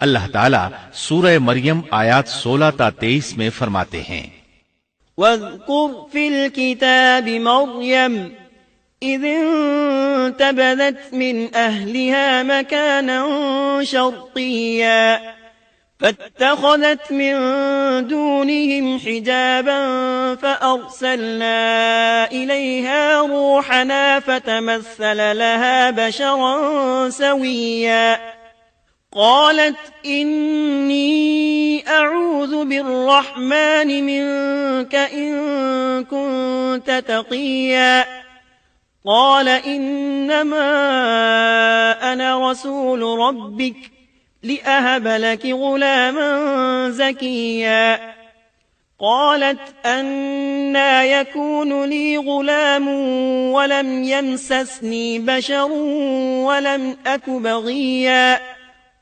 اللہ تعالیٰ سورہ مریم آیات 16 تا 23 میں فرماتے ہیں، واذکر فی الکتاب مریم اذ انتبذت من اہلها مکانا شرقیا فاتخذت من دونهم حجابا فأرسلنا إليها روحنا فتمثل لها بشرا سويا قالت إني أعوذ بالرحمن منك إن كنت تقيا قال إنما أنا رسول ربك لأهب لك غلاما زكيا قالت أنا يكون لي غلام ولم يمسسني بشر ولم أك بغيا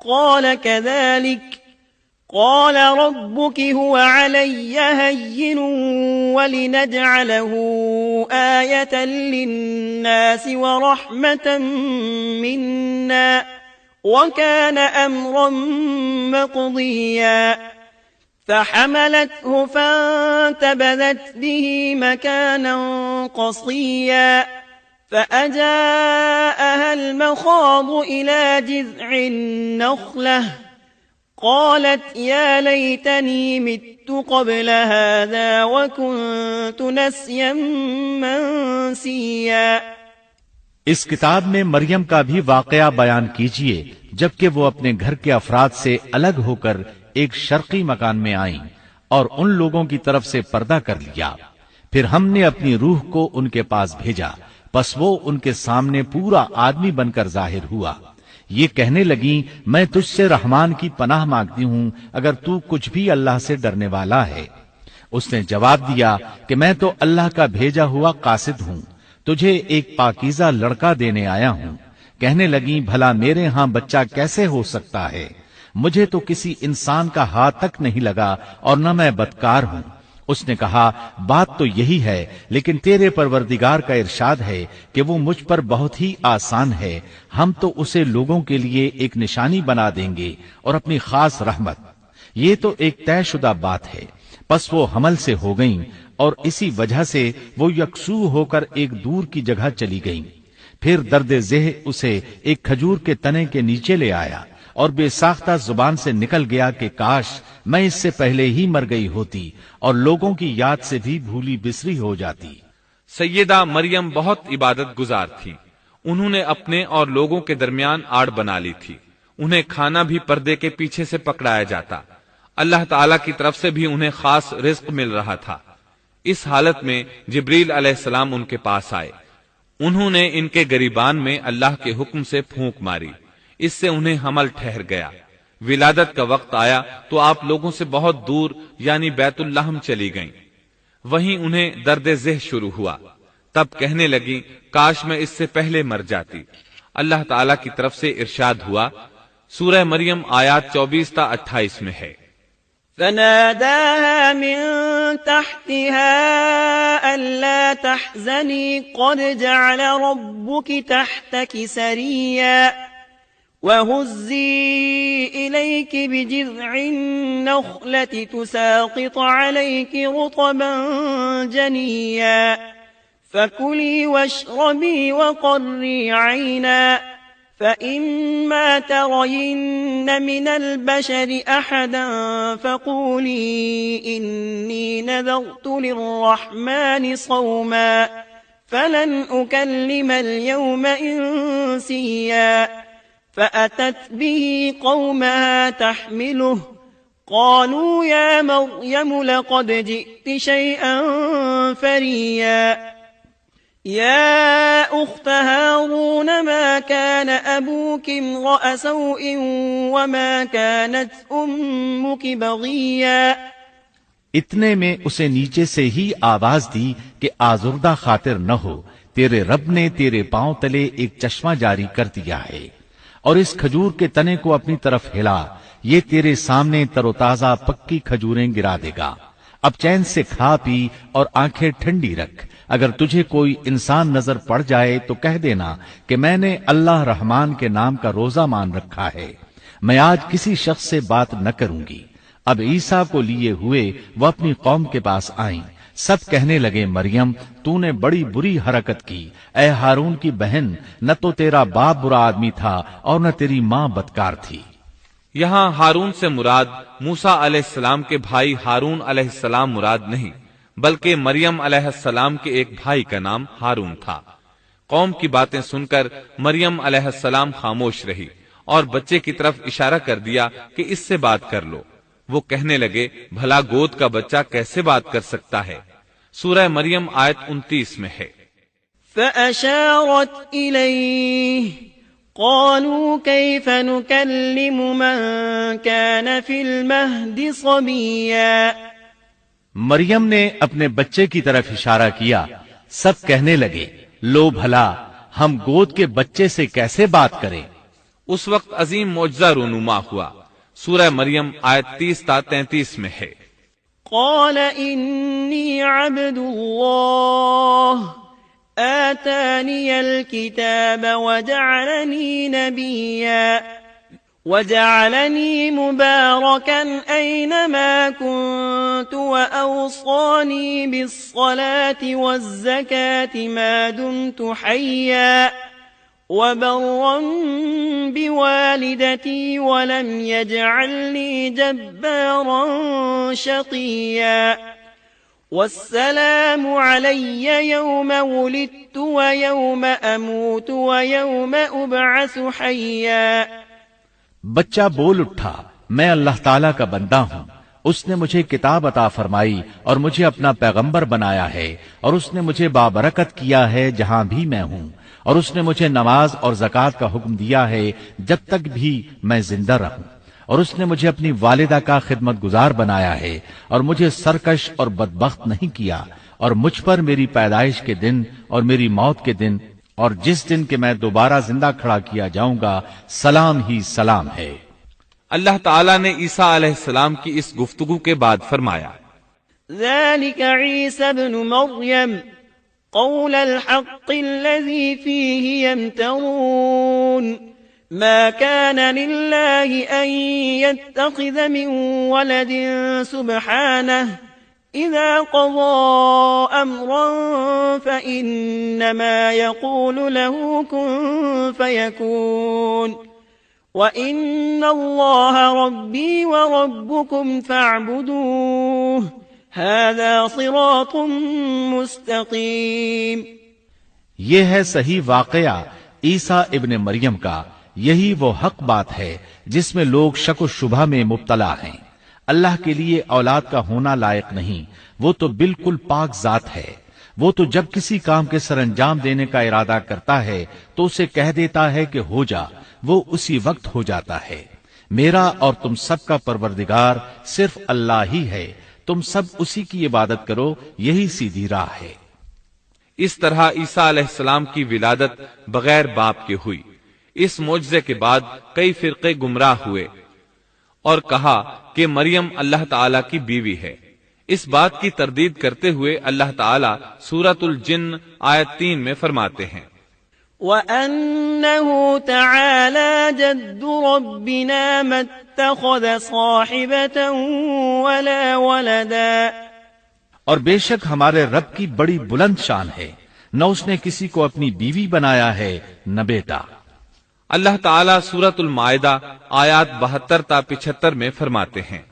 قال كذلك قال ربك هو علي هين ولنجعله آية للناس ورحمة منا وكان أمرا مقضيا فحملته فانتبذت به مكانا قصيا فأجاءها المخاض إلى جذع النخلة قالت يا ليتني مت قبل هذا وكنت نسيا منسيا۔ اس کتاب میں مریم کا بھی واقعہ بیان کیجئے جبکہ وہ اپنے گھر کے افراد سے الگ ہو کر ایک شرقی مکان میں آئیں اور ان لوگوں کی طرف سے پردہ کر لیا، پھر ہم نے اپنی روح کو ان کے پاس بھیجا، پس وہ ان کے سامنے پورا آدمی بن کر ظاہر ہوا۔ یہ کہنے لگیں میں تجھ سے رحمان کی پناہ مانگتی ہوں اگر تو کچھ بھی اللہ سے ڈرنے والا ہے۔ اس نے جواب دیا کہ میں تو اللہ کا بھیجا ہوا قاصد ہوں، تجھے ایک پاکیزہ لڑکا دینے آیا ہوں۔ کہنے لگیں بھلا میرے ہاں بچہ کیسے ہو سکتا ہے؟ مجھے تو کسی انسان کا ہاتھ تک نہیں لگا اور نہ میں بدکار ہوں۔ اس نے کہا بات تو یہی ہے، لیکن تیرے پروردگار کا ارشاد ہے کہ وہ مجھ پر بہت ہی آسان ہے، ہم تو اسے لوگوں کے لیے ایک نشانی بنا دیں گے اور اپنی خاص رحمت۔ یہ تو ایک طے شدہ بات ہے۔ پس وہ حمل سے ہو گئیں اور اسی وجہ سے وہ یکسو ہو کر ایک دور کی جگہ چلی گئیں۔ پھر درد ذہ اسے ایک کھجور کے تنے کے نیچے لے آیا اور بے ساختہ زبان سے نکل گیا کہ کاش میں اس سے پہلے ہی مر گئی ہوتی اور لوگوں کی یاد سے بھی بھولی بسری ہو جاتی۔ سیدہ مریم بہت عبادت گزار تھی، انہوں نے اپنے اور لوگوں کے درمیان آڑ بنا لی تھی، انہیں کھانا بھی پردے کے پیچھے سے پکڑایا جاتا، اللہ تعالی کی طرف سے بھی انہیں خاص رزق مل رہا تھا۔ اس حالت میں جبریل علیہ السلام ان کے پاس آئے، انہوں نے ان کے گریبان میں اللہ کے حکم سے پھونک ماری، اس سے انہیں حمل ٹھہر گیا۔ ولادت کا وقت آیا تو آپ لوگوں سے بہت دور یعنی بیت اللحم چلی گئیں، وہیں انہیں درد ذہ شروع ہوا، تب کہنے لگی کاش میں اس سے پہلے مر جاتی۔ اللہ تعالی کی طرف سے ارشاد ہوا، سورہ مریم آیات 24 تا 28 میں ہے، فناداها من تحتها ألا تحزني قد جعل ربك تحتك سريا وهزي إليك بجذع النخلة تساقط عليك رطبا جنيا فكلي واشربي وقري عينا فإما ترين من البشر أحدا فقولي إني نذرت للرحمن صوما فلن أكلم اليوم إنسيا فأتت به قومها تحمله قالوا يا مريم لقد جئت شيئا فريا يا أخت هارون ما كان أبوك امرأ سوء وما كانت أمك بغيا۔ اتنے میں اسے نیچے سے ہی آواز دی کہ آزردہ خاطر نہ ہو، تیرے رب نے تیرے پاؤں تلے ایک چشمہ جاری کر دیا ہے، اور اس کھجور کے تنے کو اپنی طرف ہلا، یہ تیرے سامنے تر و تازہ پکی کھجوریں گرا دے گا۔ اب چین سے کھا پی اور آنکھیں ٹھنڈی رکھ، اگر تجھے کوئی انسان نظر پڑ جائے تو کہہ دینا کہ میں نے اللہ رحمان کے نام کا روزہ مان رکھا ہے، میں آج کسی شخص سے بات نہ کروں گی۔ اب عیسیٰ کو لیے ہوئے وہ اپنی قوم کے پاس آئیں، سب کہنے لگے مریم تو نے بڑی بری حرکت کی، اے ہارون کی بہن، نہ تو تیرا باپ برا آدمی تھا اور نہ تیری ماں بدکار تھی۔ یہاں ہارون سے مراد موسیٰ علیہ السلام کے بھائی ہارون علیہ السلام مراد نہیں، بلکہ مریم علیہ السلام کے ایک بھائی کا نام ہارون تھا۔ قوم کی باتیں سن کر مریم علیہ السلام خاموش رہی اور بچے کی طرف اشارہ کر دیا کہ اس سے بات کر لو۔ وہ کہنے لگے بھلا گود کا بچہ کیسے بات کر سکتا ہے؟ سورہ مریم آیت 29 میں ہے۔ فأشارت إليه قالوا كيف نكلم من كان في المهد صبيا۔ مریم نے اپنے بچے کی طرف اشارہ کیا، سب کہنے لگے لو بھلا ہم گود کے بچے سے کیسے بات کریں؟ اس وقت عظیم معجزہ رونما ہوا۔ سورہ مریم آیت 30 تا 33 میں ہے۔ قال إني عبد الله آتاني الكتاب وجعلني نبيا وجعلني مباركا أينما كنت وأوصاني بالصلاة والزكاة ما دمت حيا وبرا بوالدتي ولم يجعلني جبارا شقيا والسلام علي يوم ولدت ويوم أموت ويوم أبعث حيا۔ بچہ بول اٹھا میں اللہ تعالیٰ کا بندہ ہوں، اس نے مجھے کتاب عطا فرمائی اور مجھے اپنا پیغمبر بنایا ہے، اور اس نے مجھے بابرکت کیا ہے جہاں بھی میں ہوں، اور اس نے مجھے نماز اور زکوٰۃ کا حکم دیا ہے جب تک بھی میں زندہ رہوں، اور اس نے مجھے اپنی والدہ کا خدمت گزار بنایا ہے اور مجھے سرکش اور بدبخت نہیں کیا، اور مجھ پر میری پیدائش کے دن اور میری موت کے دن اور جس دن کہ میں دوبارہ زندہ کھڑا کیا جاؤں گا سلام ہی سلام ہے۔ اللہ تعالیٰ نے عیسیٰ علیہ السلام کی اس گفتگو کے بعد فرمایا ذلك عيسى ابن مريم قول الحق الذي فيه يمترون ما كان لله أن يتخذ من ولد سبحانه إذا قضى أمرا فإنما يقول له كن فيكون وَإِنَّ اللَّهَ رَبِّي وَرَبُّكُمْ فَاعْبُدُوهُ هَذَا صِرَاطٌ مُسْتَقِيم۔ یہ ہے صحیح واقعہ عیسیٰ ابن مریم کا، یہی وہ حق بات ہے جس میں لوگ شک و شبہ میں مبتلا ہیں۔ اللہ کے لیے اولاد کا ہونا لائق نہیں، وہ تو بالکل پاک ذات ہے۔ وہ تو جب کسی کام کے سر انجام دینے کا ارادہ کرتا ہے تو اسے کہہ دیتا ہے کہ ہو جا، وہ اسی وقت ہو جاتا ہے۔ میرا اور تم سب کا پروردگار صرف اللہ ہی ہے، تم سب اسی کی عبادت کرو، یہی سیدھی راہ ہے۔ اس طرح عیسیٰ علیہ السلام کی ولادت بغیر باپ کے ہوئی۔ اس معجزے کے بعد کئی فرقے گمراہ ہوئے اور کہا کہ مریم اللہ تعالی کی بیوی ہے۔ اس بات کی تردید کرتے ہوئے اللہ تعالیٰ سورۃ الجن آیت 3 میں فرماتے ہیں وَأَنَّهُ تَعَالَى جَدُّ رَبِّنَا مَا اتَّخَذَ صَاحِبَةً وَلَا وَلَدًا، اور بے شک ہمارے رب کی بڑی بلند شان ہے، نہ اس نے کسی کو اپنی بیوی بنایا ہے نہ بیٹا۔ اللہ تعالیٰ سورۃ المائدہ آیات 72 تا 75 میں فرماتے ہیں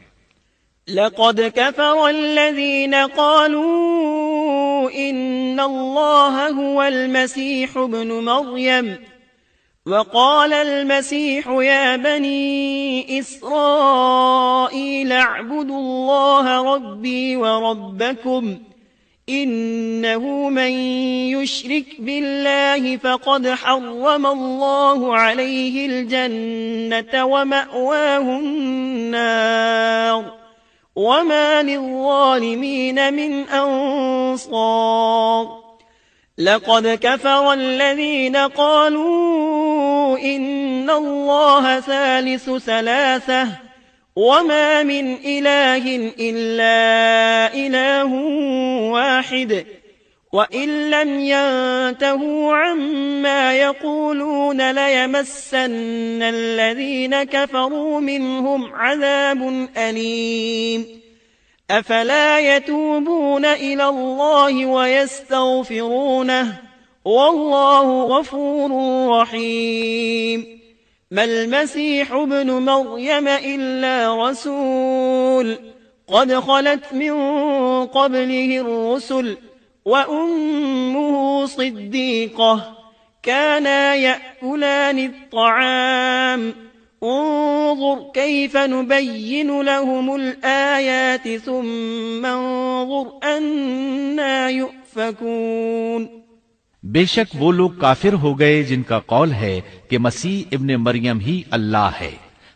لَقَدْ كَفَرَ الَّذِينَ قَالُوا إِنَّ اللَّهَ هُوَ الْمَسِيحُ ابْنُ مَرْيَمَ وَقَالَ الْمَسِيحُ يَا بَنِي إِسْرَائِيلَ اعْبُدُوا اللَّهَ رَبِّي وَرَبَّكُمْ إِنَّهُ مَن يُشْرِكْ بِاللَّهِ فَقَدْ حَرَّمَ اللَّهُ عَلَيْهِ الْجَنَّةَ وَمَأْوَاهُ النَّارُ وَمَا لِلظَّالِمِينَ مِنْ أَنصَارٍ لَقَدْ كَفَرَ الَّذِينَ قَالُوا إِنَّ اللَّهَ ثَالِثُ ثَلَاثَةٍ وَمَا مِنْ إِلَٰهٍ إِلَّا إِلَٰهٌ وَاحِدٌ وَإِن لَّمْ يَنْتَهُوا عَمَّا يَقُولُونَ لَيَمَسَّنَّ الَّذِينَ كَفَرُوا مِنْهُمْ عَذَابٌ أَلِيمٌ أَفَلَا يَتُوبُونَ إِلَى اللَّهِ وَيَسْتَغْفِرُونَهُ وَاللَّهُ غَفُورٌ رَّحِيمٌ مَا الْمَسِيحُ ابْنُ مَرْيَمَ إِلَّا رَسُولٌ قَدْ خَلَتْ مِن قَبْلِهِ الرُّسُلُ وَأُمُّهُ صِدِّيقَةٌ كَانَا يَأْكُلَانِ الطَّعَامَ انظُرْ كَيْفَ نُبَيِّنُ لَهُمُ الْآيَاتِ ثُمَّ انظُرْ أَنَّىٰ يُؤْفَكُونَ بے شک وہ لوگ کافر ہو گئے جن کا قول ہے کہ مسیح ابن مریم ہی اللہ ہے،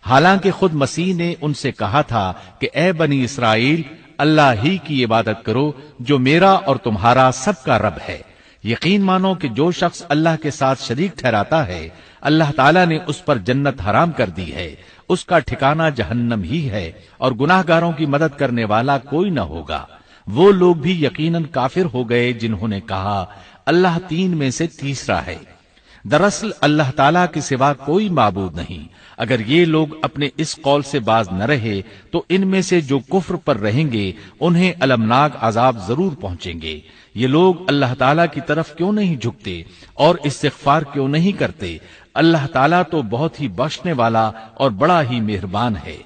حالانکہ خود مسیح نے ان سے کہا تھا کہ اے بنی اسرائیل، اللہ ہی کی عبادت کرو جو میرا اور تمہارا سب کا رب ہے۔ یقین مانو کہ جو شخص اللہ کے ساتھ شریک ٹھہراتا ہے، اللہ تعالیٰ نے اس پر جنت حرام کر دی ہے، اس کا ٹھکانہ جہنم ہی ہے، اور گناہ گاروں کی مدد کرنے والا کوئی نہ ہوگا۔ وہ لوگ بھی یقیناً کافر ہو گئے جنہوں نے کہا اللہ تین میں سے تیسرا ہے۔ دراصل اللہ تعالیٰ کے سوا کوئی معبود نہیں۔ اگر یہ لوگ اپنے اس قول سے باز نہ رہے تو ان میں سے جو کفر پر رہیں گے انہیں المناک عذاب ضرور پہنچیں گے۔ یہ لوگ اللہ تعالیٰ کی طرف کیوں نہیں جھکتے اور استغفار کیوں نہیں کرتے؟ اللہ تعالیٰ تو بہت ہی بخشنے والا اور بڑا ہی مہربان ہے۔